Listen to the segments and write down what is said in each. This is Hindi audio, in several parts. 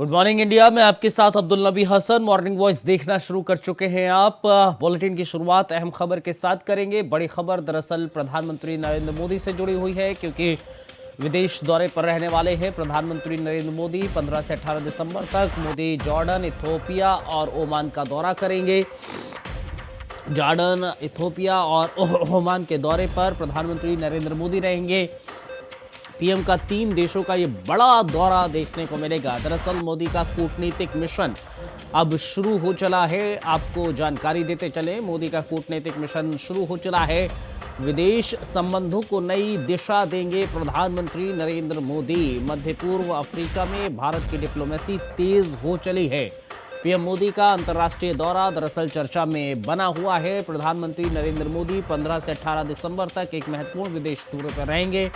गुड मॉर्निंग इंडिया में आपके साथ अब्दुल नबी हसन। मॉर्निंग वॉइस देखना शुरू कर चुके हैं आप। बुलेटिन की शुरुआत अहम खबर के साथ करेंगे। बड़ी खबर दरअसल प्रधानमंत्री नरेंद्र मोदी से जुड़ी हुई है, क्योंकि विदेश दौरे पर रहने वाले हैं प्रधानमंत्री नरेंद्र मोदी। 15 से 18 दिसंबर तक मोदी जॉर्डन, इथियोपिया और ओमान का दौरा करेंगे। जॉर्डन, इथियोपिया और ओमान के दौरे पर प्रधानमंत्री नरेंद्र मोदी रहेंगे। पीएम का 3 देशों का ये बड़ा दौरा देखने को मिलेगा। दरअसल मोदी का कूटनीतिक मिशन अब शुरू हो चला है। आपको जानकारी देते चले, मोदी का कूटनीतिक मिशन शुरू हो चला है। विदेश संबंधों को नई दिशा देंगे प्रधानमंत्री नरेंद्र मोदी। मध्य पूर्व अफ्रीका में भारत की डिप्लोमेसी तेज हो चली है। पीएम मोदी का अंतर्राष्ट्रीय दौरा दरअसल चर्चा में बना हुआ है। प्रधानमंत्री नरेंद्र मोदी 15 से 18 दिसंबर तक एक महत्वपूर्ण विदेश दौरे पर रहेंगे।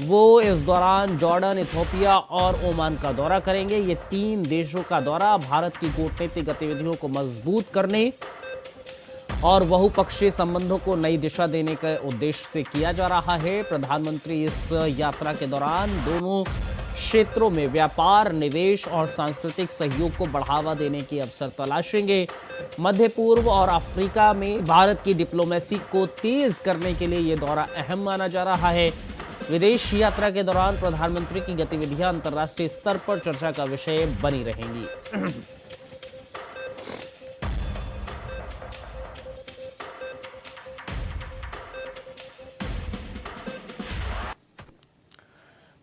वो इस दौरान जॉर्डन, इथियोपिया और ओमान का दौरा करेंगे। ये 3 देशों का दौरा भारत की कूटनीतिक गतिविधियों को मजबूत करने और बहुपक्षीय संबंधों को नई दिशा देने के उद्देश्य से किया जा रहा है। प्रधानमंत्री इस यात्रा के दौरान दोनों क्षेत्रों में व्यापार, निवेश और सांस्कृतिक सहयोग को बढ़ावा देने की अवसर तलाशेंगे। मध्य पूर्व और अफ्रीका में भारत की डिप्लोमेसी को तेज करने के लिए यह दौरा अहम माना जा रहा है। विदेश यात्रा के दौरान प्रधानमंत्री की गतिविधियां अंतर्राष्ट्रीय स्तर पर चर्चा का विषय बनी रहेंगी।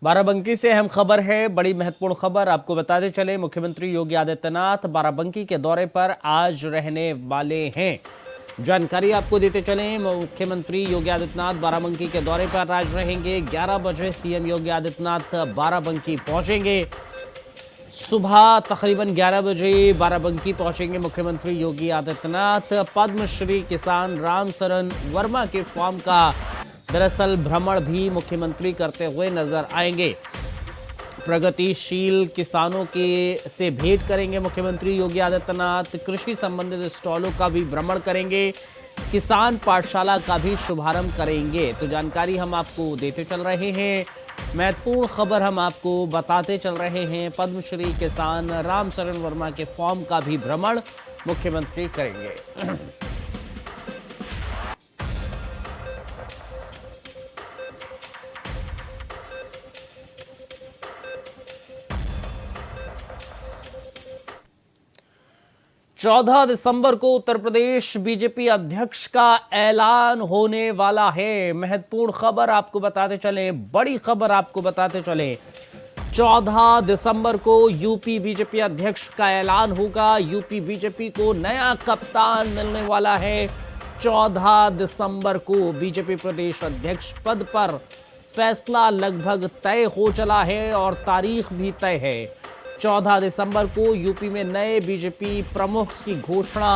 12बंकी से अहम खबर है, बड़ी महत्वपूर्ण खबर आपको बताते चले। मुख्यमंत्री योगी आदित्यनाथ 12बंकी के दौरे पर आज रहने वाले हैं। जानकारी आपको देते चले, मुख्यमंत्री योगी आदित्यनाथ 12बंकी के दौरे पर आज रहेंगे। 11 बजे सीएम योगी आदित्यनाथ 12बंकी पहुंचेंगे। सुबह तकरीबन 11 बजे 12बंकी पहुंचेंगे मुख्यमंत्री योगी आदित्यनाथ। पद्मश्री किसान रामचरण वर्मा के फार्म का दरअसल भ्रमण भी मुख्यमंत्री करते हुए नजर आएंगे। प्रगतिशील किसानों के से भेंट करेंगे मुख्यमंत्री योगी आदित्यनाथ। कृषि संबंधित स्टॉलों का भी भ्रमण करेंगे। किसान पाठशाला का भी शुभारंभ करेंगे। तो जानकारी हम आपको देते चल रहे हैं, महत्वपूर्ण खबर हम आपको बताते चल रहे हैं। पद्मश्री किसान रामचरण वर्मा के फॉर्म का भी भ्रमण मुख्यमंत्री करेंगे। 14 दिसंबर को उत्तर प्रदेश बीजेपी अध्यक्ष का ऐलान होने वाला है। महत्वपूर्ण खबर आपको बताते चले, बड़ी खबर आपको बताते चले। 14 दिसंबर को यूपी बीजेपी अध्यक्ष का ऐलान होगा। यूपी बीजेपी को नया कप्तान मिलने वाला है। 14 दिसंबर को बीजेपी प्रदेश अध्यक्ष पद पर फैसला लगभग तय हो चला है और तारीख भी तय है। 14 दिसंबर को यूपी में नए बीजेपी प्रमुख की घोषणा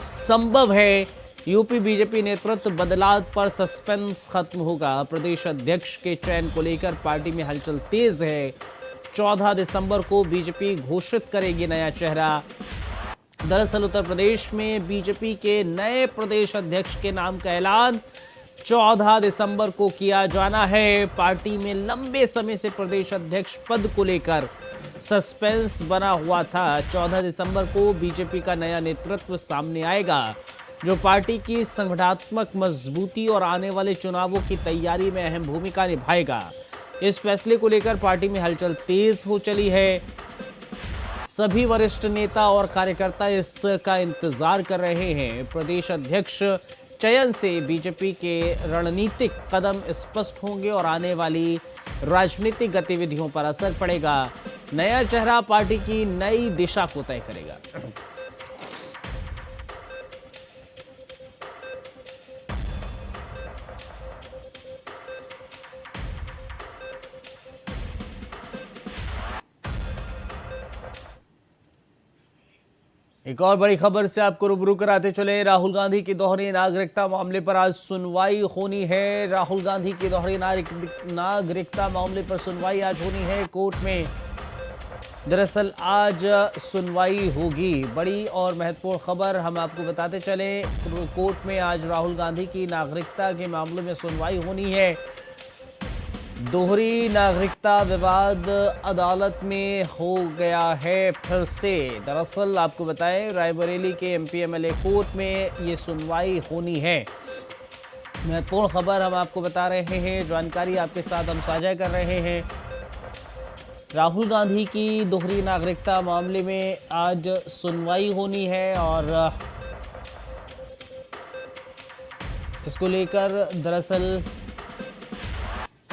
संभव है। यूपी बीजेपी नेतृत्व बदलाव पर सस्पेंस खत्म होगा। प्रदेश अध्यक्ष के चयन को लेकर पार्टी में हलचल तेज है। 14 दिसंबर को बीजेपी घोषित करेगी नया चेहरा। दरअसल उत्तर प्रदेश में बीजेपी के नए प्रदेश अध्यक्ष के नाम का ऐलान 14 दिसंबर को किया जाना है। पार्टी में लंबे समय से प्रदेश अध्यक्ष पद को लेकर सस्पेंस बना हुआ था। 14 दिसंबर को बीजेपी का नया नेतृत्व सामने आएगा, जो पार्टी की संगठनात्मक मजबूती और आने वाले चुनावों की तैयारी में अहम भूमिका निभाएगा। इस फैसले को लेकर पार्टी में हलचल तेज हो चली है। सभी वरिष्ठ नेता और कार्यकर्ता इसका इंतजार कर रहे हैं। प्रदेश अध्यक्ष चयन से बीजेपी के रणनीतिक कदम स्पष्ट होंगे और आने वाली राजनीतिक गतिविधियों पर असर पड़ेगा। नया चेहरा पार्टी की नई दिशा को तय करेगा। एक और बड़ी खबर से आपको रूबरू कराते चले। राहुल गांधी की दोहरी नागरिकता मामले पर आज सुनवाई होनी है। राहुल गांधी की दोहरी नागरिकता मामले पर सुनवाई आज होनी है कोर्ट में। दरअसल आज सुनवाई होगी। बड़ी और महत्वपूर्ण खबर हम आपको बताते चले, कोर्ट में आज राहुल गांधी की नागरिकता के मामले में सुनवाई होनी है। दोहरी नागरिकता विवाद अदालत में हो गया है फिर से। दरअसल आपको बताएं, रायबरेली के एमपी एमएलए कोर्ट में ये सुनवाई होनी है। महत्वपूर्ण खबर हम आपको बता रहे हैं, जानकारी आपके साथ हम साझा कर रहे हैं। राहुल गांधी की दोहरी नागरिकता मामले में आज सुनवाई होनी है और इसको लेकर दरअसल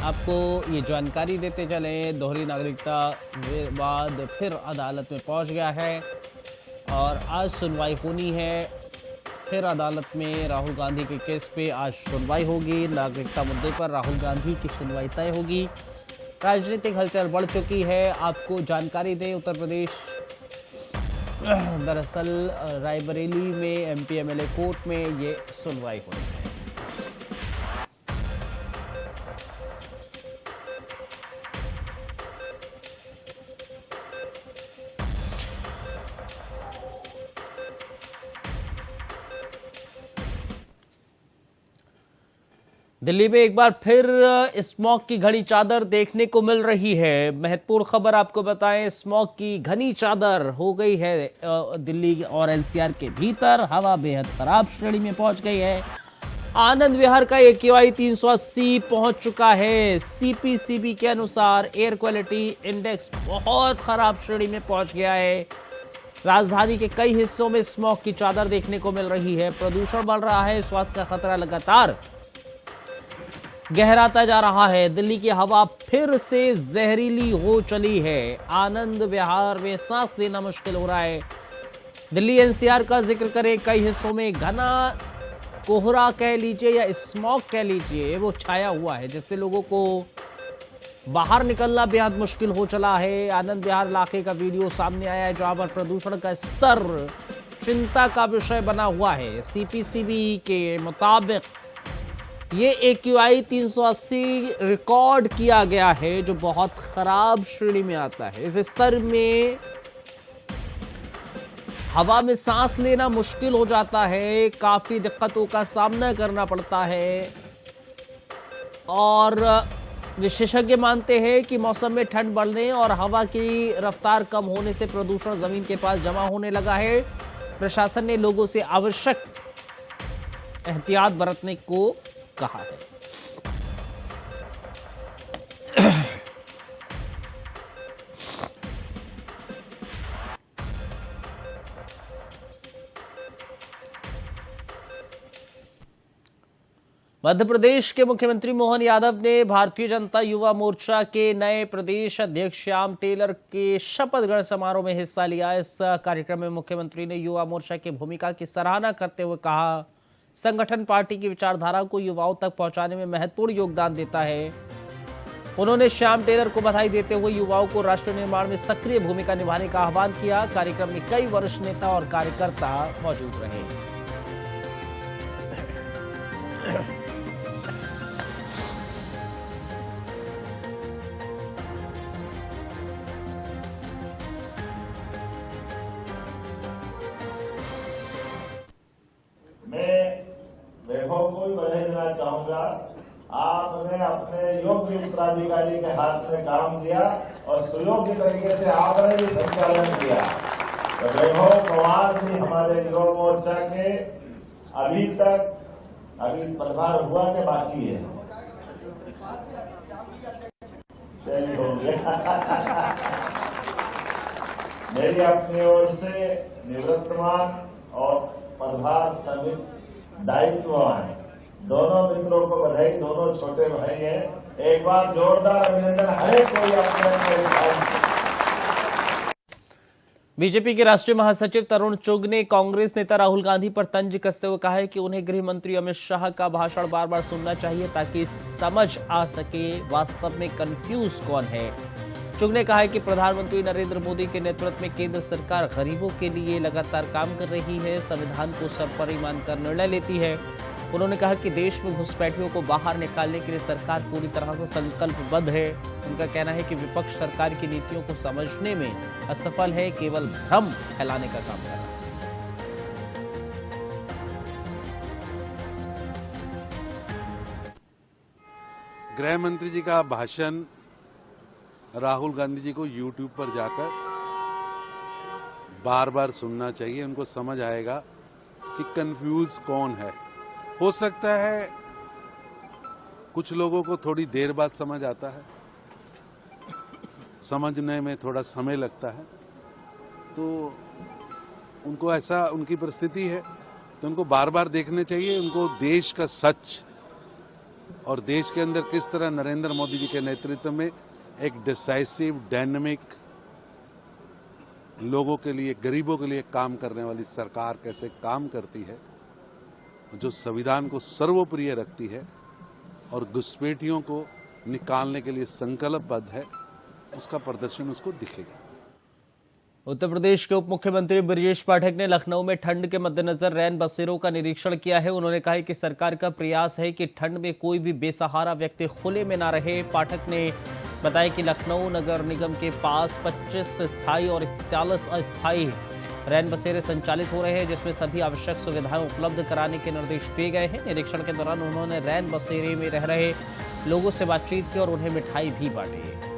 आपको ये जानकारी देते चले। दोहरी नागरिकता विवाद फिर अदालत में पहुंच गया है और आज सुनवाई होनी है। फिर अदालत में राहुल गांधी के केस पे आज सुनवाई होगी। नागरिकता मुद्दे पर राहुल गांधी की सुनवाई तय होगी। राजनीतिक हलचल बढ़ चुकी है। आपको जानकारी दें, उत्तर प्रदेश दरअसल रायबरेली में एमपी एमएलए कोर्ट में ये सुनवाई होनी है। दिल्ली में एक बार फिर स्मॉग की घनी चादर देखने को मिल रही है। महत्वपूर्ण खबर आपको बताएं, स्मॉग की घनी चादर हो गई है दिल्ली और एनसीआर के भीतर। हवा बेहद खराब श्रेणी में पहुंच गई है। आनंद विहार का AQI 380 पहुंच चुका है। CPCB के अनुसार एयर क्वालिटी इंडेक्स बहुत खराब श्रेणी में पहुंच गया है। राजधानी के कई हिस्सों में स्मॉग की चादर देखने को मिल रही है। प्रदूषण बढ़ रहा है, स्वास्थ्य का खतरा लगातार गहराता जा रहा है। दिल्ली की हवा फिर से जहरीली हो चली है। आनंद विहार में सांस लेना मुश्किल हो रहा है। दिल्ली एनसीआर का जिक्र करें, कई हिस्सों में घना कोहरा कह लीजिए या स्मॉग कह लीजिए, वो छाया हुआ है, जिससे लोगों को बाहर निकलना बेहद मुश्किल हो चला है। आनंद विहार इलाके का वीडियो सामने आया है, जहां पर प्रदूषण का स्तर चिंता का विषय बना हुआ है। CPCB के मुताबिक ये AQI 380 रिकॉर्ड किया गया है, जो बहुत खराब श्रेणी में आता है। इस स्तर में हवा में सांस लेना मुश्किल हो जाता है, काफी दिक्कतों का सामना करना पड़ता है। और विशेषज्ञ मानते हैं कि मौसम में ठंड बढ़ने और हवा की रफ्तार कम होने से प्रदूषण जमीन के पास जमा होने लगा है। प्रशासन ने लोगों से आवश्यक एहतियात बरतने को कहा है। मध्य प्रदेश के मुख्यमंत्री मोहन यादव ने भारतीय जनता युवा मोर्चा के नए प्रदेश अध्यक्ष श्याम टेलर के शपथ ग्रहण समारोह में हिस्सा लिया। इस कार्यक्रम में मुख्यमंत्री ने युवा मोर्चा की भूमिका की सराहना करते हुए कहा, संगठन पार्टी की विचारधारा को युवाओं तक पहुंचाने में महत्वपूर्ण योगदान देता है। उन्होंने श्याम टेलर को बधाई देते हुए युवाओं को राष्ट्र निर्माण में सक्रिय भूमिका निभाने का आह्वान किया। कार्यक्रम में कई वरिष्ठ नेता और कार्यकर्ता मौजूद रहे। वैभव को भी बधाई देना चाहूंगा। आपने अपने योग्य उत्तराधिकारी के हाथ में काम दिया और सुयोग्य तरीके से आपने भी संचालन किया। तो वैभव पवार भी हमारे युवा मोर्चा के अभी पदभार हुआ के बाकी है, चलिए हो गया। मेरी अपनी ओर से निवृत्तमान और पदभार समित दायित्ववान दोनों मित्रों को बधाई। दोनों छोटे भाई हैं, एक बार जोरदार अभिनंदन हर कोई अपने। बीजेपी के राष्ट्रीय महासचिव तरुण चुग ने कांग्रेस नेता राहुल गांधी पर तंज कसते हुए कहा है कि उन्हें गृह मंत्री अमित शाह का भाषण बार बार सुनना चाहिए ताकि समझ आ सके वास्तव में कंफ्यूज कौन है। चुग ने कहा है कि प्रधानमंत्री नरेंद्र मोदी के नेतृत्व में केंद्र सरकार गरीबों के लिए लगातार काम कर रही है, संविधान को सर पर मानकर निर्णय लेती है। उन्होंने कहा कि देश में घुसपैठियों को बाहर निकालने के लिए सरकार पूरी तरह से संकल्पबद्ध है। उनका कहना है कि विपक्ष सरकार की नीतियों को समझने में असफल है, केवल भ्रम फैलाने का काम कर रहा है। गृह मंत्री जी का भाषण राहुल गांधी जी को YouTube पर जाकर बार बार सुनना चाहिए। उनको समझ आएगा कि कंफ्यूज कौन है। हो सकता है कुछ लोगों को थोड़ी देर बाद समझ आता है, समझने में थोड़ा समय लगता है, तो उनको ऐसा उनकी परिस्थिति है, तो उनको बार बार देखने चाहिए। उनको देश का सच और देश के अंदर किस तरह नरेंद्र मोदी जी के नेतृत्व में एक डिसाइसिव, डायनेमिक, लोगों के लिए, गरीबों के लिए काम करने वाली सरकार कैसे काम करती है, जो संविधान को सर्वोप्रिय रखती है और घुसपैठियों को निकालने के लिए संकल्पबद्ध है, उसका प्रदर्शन उसको दिखेगा। उत्तर प्रदेश के उप मुख्यमंत्री ब्रजेश पाठक ने लखनऊ में ठंड के मद्देनजर रैन बसेरों का निरीक्षण किया है। उन्होंने कहा कि सरकार का प्रयास है कि ठंड में कोई भी बेसहारा व्यक्ति खुले में ना रहे। पाठक ने बताया कि लखनऊ नगर निगम के पास 25 स्थायी और 41 अस्थायी रैन बसेरे संचालित हो रहे हैं, जिसमें सभी आवश्यक सुविधाएं उपलब्ध कराने के निर्देश दिए गए हैं। निरीक्षण के दौरान उन्होंने रैन बसेरे में रह रहे लोगों से बातचीत की और उन्हें मिठाई भी बांटी।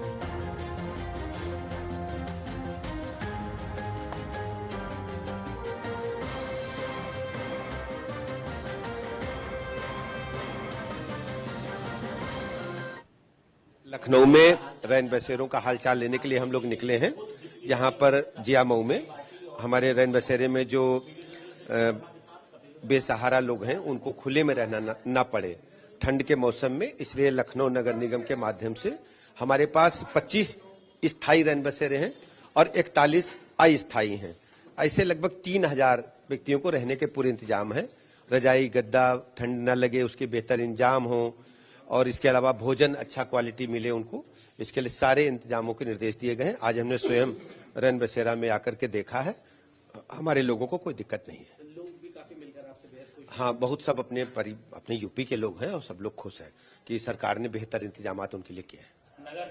लखनऊ में रैन बसेरों का हालचाल लेने के लिए हम लोग निकले हैं। यहाँ पर जिया मऊ में हमारे रैन बसेरे में जो बेसहारा लोग हैं उनको खुले में रहना ना पड़े ठंड के मौसम में, इसलिए लखनऊ नगर निगम के माध्यम से हमारे पास 25 स्थायी रैन बसेरे हैं और 41 अस्थायी हैं। ऐसे लगभग 3000 व्यक्तियों को रहने के पूरे इंतजाम है। रजाई, गद्दा ठंड न लगे उसके बेहतर इंतजाम हो और इसके अलावा भोजन अच्छा क्वालिटी मिले उनको, इसके लिए सारे इंतजामों के निर्देश दिए गए हैं। आज हमने स्वयं रैन बसेरा में आकर के देखा है, हमारे लोगों को कोई दिक्कत नहीं है। लोग भी काफी मिलकर आपसे बेहद खुश। हाँ, बहुत सब अपने यूपी के लोग हैं और सब लोग खुश हैं कि सरकार ने बेहतर इंतजाम उनके लिए किए हैं।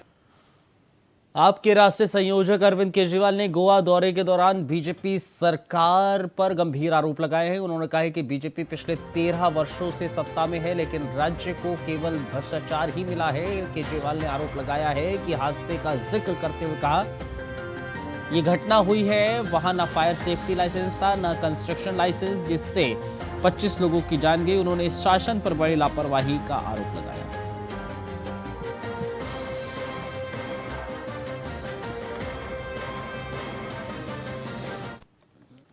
आपके राष्ट्रीय संयोजक अरविंद केजरीवाल ने गोवा दौरे के दौरान बीजेपी सरकार पर गंभीर आरोप लगाए हैं। उन्होंने कहा है कि बीजेपी पिछले 13 वर्षों से सत्ता में है, लेकिन राज्य को केवल भ्रष्टाचार ही मिला है। केजरीवाल ने आरोप लगाया है कि हादसे का जिक्र करते हुए कहा, ये घटना हुई है वहां ना फायर सेफ्टी लाइसेंस था, ना कंस्ट्रक्शन लाइसेंस, जिससे 25 लोगों की जान गई। उन्होंने शासन पर बड़ी लापरवाही का आरोप लगाया।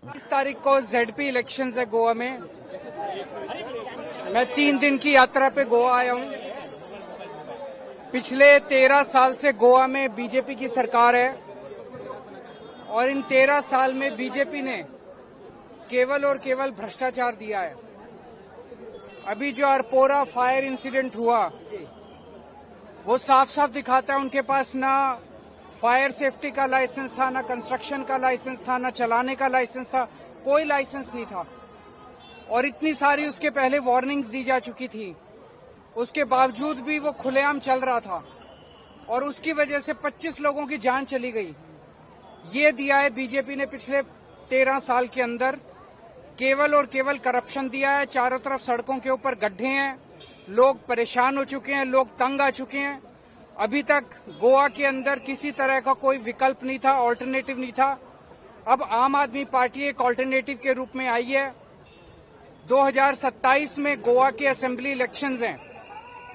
20 तारीख को जेडपी इलेक्शंस है गोवा में। मैं 3 दिन की यात्रा पे गोवा आया हूं। पिछले 13 साल से गोवा में बीजेपी की सरकार है और इन 13 साल में बीजेपी ने केवल और केवल भ्रष्टाचार दिया है। अभी जो अरपोरा फायर इंसिडेंट हुआ वो साफ साफ दिखाता है उनके पास ना फायर सेफ्टी का लाइसेंस था, ना कंस्ट्रक्शन का लाइसेंस था, ना चलाने का लाइसेंस था, कोई लाइसेंस नहीं था। और इतनी सारी उसके पहले वार्निंग्स दी जा चुकी थी, उसके बावजूद भी वो खुलेआम चल रहा था और उसकी वजह से 25 लोगों की जान चली गई। ये दिया है बीजेपी ने पिछले 13 साल के अंदर, केवल और केवल करप्शन दिया है। चारों तरफ सड़कों के ऊपर गड्ढे हैं, लोग परेशान हो चुके हैं, लोग तंग आ चुके हैं। अभी तक गोवा के अंदर किसी तरह का कोई विकल्प नहीं था, ऑल्टरनेटिव नहीं था। अब आम आदमी पार्टी एक ऑल्टरनेटिव के रूप में आई है। 2027 में गोवा के असेंबली इलेक्शंस हैं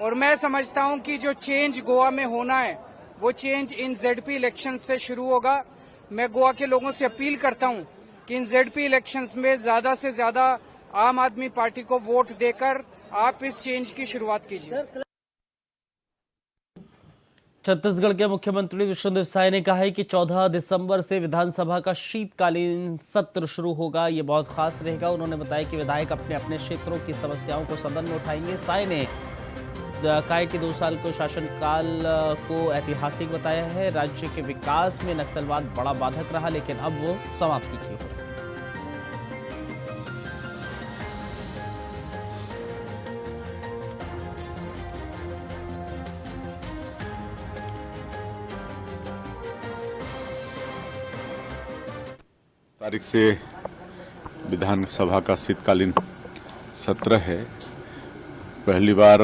और मैं समझता हूं कि जो चेंज गोवा में होना है वो चेंज इन जेडपी इलेक्शंस से शुरू होगा। मैं गोवा के लोगों से अपील करता हूं कि इन जेडपी इलेक्शंस में ज्यादा से ज्यादा आम आदमी पार्टी को वोट देकर आप इस चेंज की शुरुआत कीजिए। छत्तीसगढ़ के मुख्यमंत्री विष्णुदेव साय ने कहा है कि 14 दिसंबर से विधानसभा का शीतकालीन सत्र शुरू होगा। ये बहुत खास रहेगा। उन्होंने बताया कि विधायक अपने अपने क्षेत्रों की समस्याओं को सदन में उठाएंगे। साय ने कहा कि 2 साल को शासनकाल को ऐतिहासिक बताया है। राज्य के विकास में नक्सलवाद बड़ा बाधक रहा, लेकिन अब वो समाप्ति की हो। तारीख से विधानसभा का शीतकालीन सत्र है। पहली बार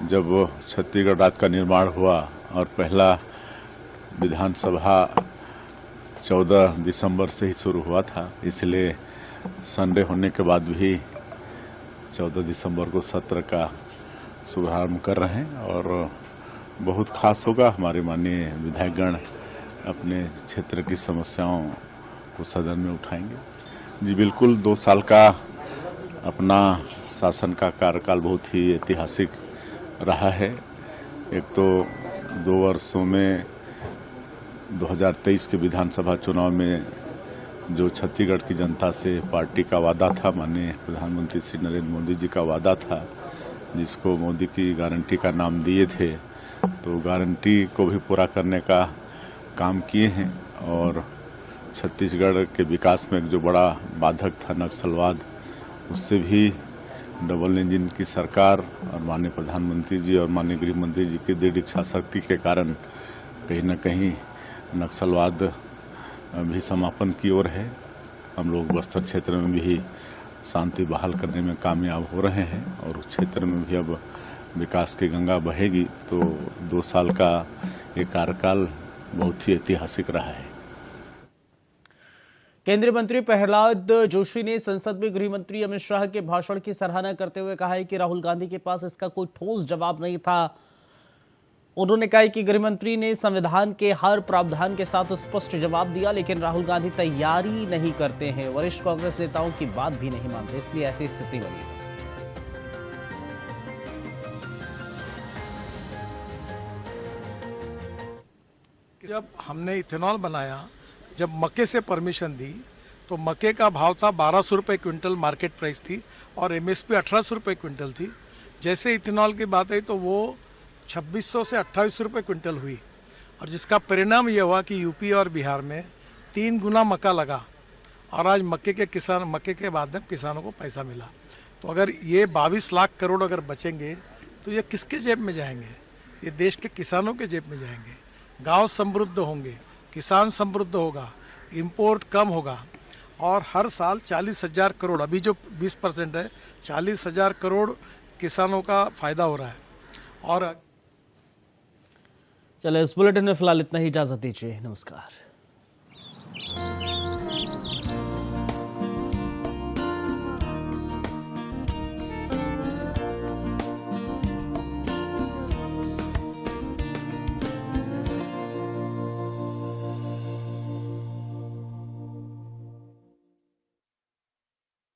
जब छत्तीसगढ़ राज्य का निर्माण हुआ और पहला विधानसभा 14 दिसंबर से ही शुरू हुआ था, इसलिए संडे होने के बाद भी 14 दिसंबर को सत्र का शुभारंभ कर रहे हैं और बहुत खास होगा। हमारे माननीय विधायकगण अपने क्षेत्र की समस्याओं को सदन में उठाएंगे। जी बिल्कुल, 2 साल का अपना शासन का कार्यकाल बहुत ही ऐतिहासिक रहा है। एक तो 2 वर्षों में 2023 के विधानसभा चुनाव में जो छत्तीसगढ़ की जनता से पार्टी का वादा था, माननीय प्रधानमंत्री श्री नरेंद्र मोदी जी का वादा था, जिसको मोदी की गारंटी का नाम दिए थे, तो गारंटी को भी पूरा करने का काम किए हैं। और छत्तीसगढ़ के विकास में जो बड़ा बाधक था नक्सलवाद, उससे भी डबल इंजन की सरकार और माननीय प्रधानमंत्री जी और माननीय गृह मंत्री जी की दृढ़ इच्छा शक्ति के कारण कहीं न कहीं नक्सलवाद भी समापन की ओर है। हम लोग बस्तर क्षेत्र में भी शांति बहाल करने में कामयाब हो रहे हैं और उस क्षेत्र में भी अब विकास की गंगा बहेगी। तो 2 साल का ये कार्यकाल बहुत ही ऐतिहासिक रहा है। केंद्रीय मंत्री प्रहलाद जोशी ने संसद में गृह मंत्री अमित शाह के भाषण की सराहना करते हुए कहा है कि राहुल गांधी के पास इसका कोई ठोस जवाब नहीं था। उन्होंने कहा कि गृह मंत्री ने संविधान के हर प्रावधान के साथ स्पष्ट जवाब दिया, लेकिन राहुल गांधी तैयारी नहीं करते हैं, वरिष्ठ कांग्रेस नेताओं की बात भी नहीं मानते, इसलिए ऐसी स्थिति बनी। जब हमने इथेनॉल बनाया, जब मक्के से परमिशन दी, तो मक्के का भाव था 1200 रुपये क्विंटल, मार्केट प्राइस थी, और एमएसपी 1800 रुपये क्विंटल थी। जैसे इथेनॉल की बात आई तो वो 2600 से 2800 रुपये क्विंटल हुई, और जिसका परिणाम ये हुआ कि यूपी और बिहार में 3 गुना मक्का लगा, और आज मक्के के बाद में किसानों को पैसा मिला। तो अगर ये 22 लाख करोड़ अगर बचेंगे तो ये किसके जेब में जाएंगे? ये देश के किसानों के जेब में जाएंगे। गांव समृद्ध होंगे, किसान समृद्ध होगा, इंपोर्ट कम होगा, और हर साल 40,000 करोड़, अभी जो 20% है, 40,000 करोड़ किसानों का फायदा हो रहा है। और चलो, इस बुलेटिन में फिलहाल इतना ही, इजाजत दीजिए, नमस्कार।